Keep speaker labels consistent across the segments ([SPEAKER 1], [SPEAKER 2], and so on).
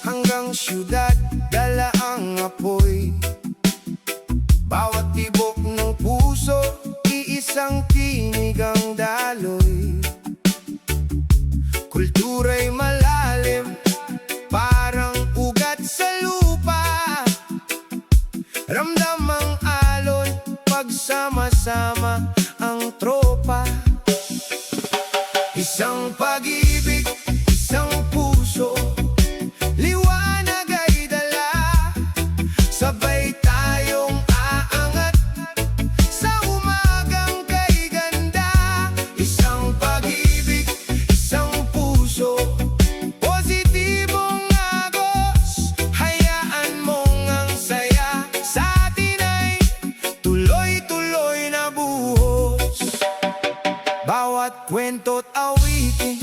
[SPEAKER 1] hanggang syudad, dala ang apoy. Bawat tibok ng puso, iisang tinig ang daloy. Kultura'y malalim, parang ugat sa lupa. Ramdam ang alon, pagsama-sama ang tropa. Isang pag-ibig, isang puso, liwanag ay dala. Sabay tayong aangat sa umagang kay ganda. Isang pag-ibig, isang puso, positibong agos. Hayaan mong ang saya sa atin ay tuloy-tuloy na buhos. Bawat kwento't awitin,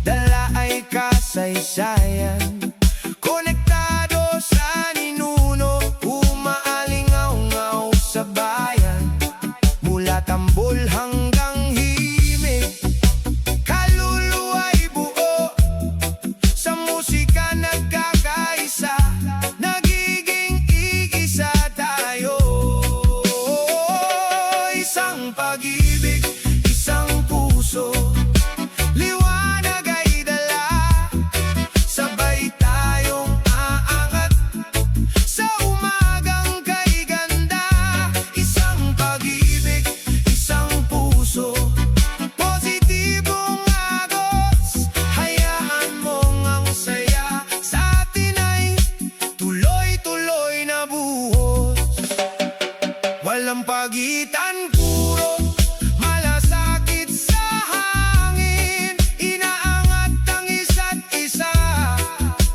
[SPEAKER 1] dala ay kasaysayan. Konektado sa ninuno, umaalingaw-ngaw sa bayan. Mula tambol hanggang himig, kaluluwa'y buo. Sa musika nagkakaisa, nagiging iisa tayo. Isang pag-ibig, isang puso, liwanag ay dala. Sabay tayong aangat sa umagang kay ganda. Isang pag-ibig, isang puso, positibong agos. Hayaan mong ang saya sa atin ay tuloy-tuloy na buhos. Walang pagitan, puro malasakit sa hangin. Inaangat ang isa't isa,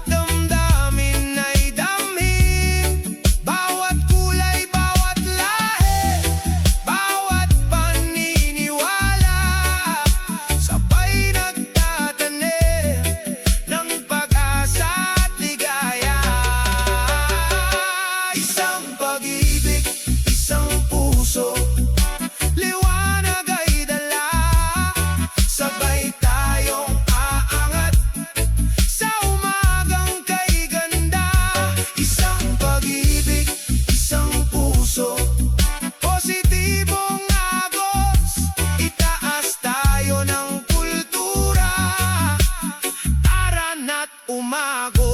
[SPEAKER 1] damdamin ay damhin. Bawat kulay, bawat lahi, bawat paniniwala, sabay nagtatanim ng pag-asa at ligaya. Isang pag-ibig, isang puso, liwanag ay dala. Sabay tayong aangat sa umagang kay ganda. Isang pag-ibig, isang puso, positibong agos. Itaas tayo ng kultura, tara na't umagos.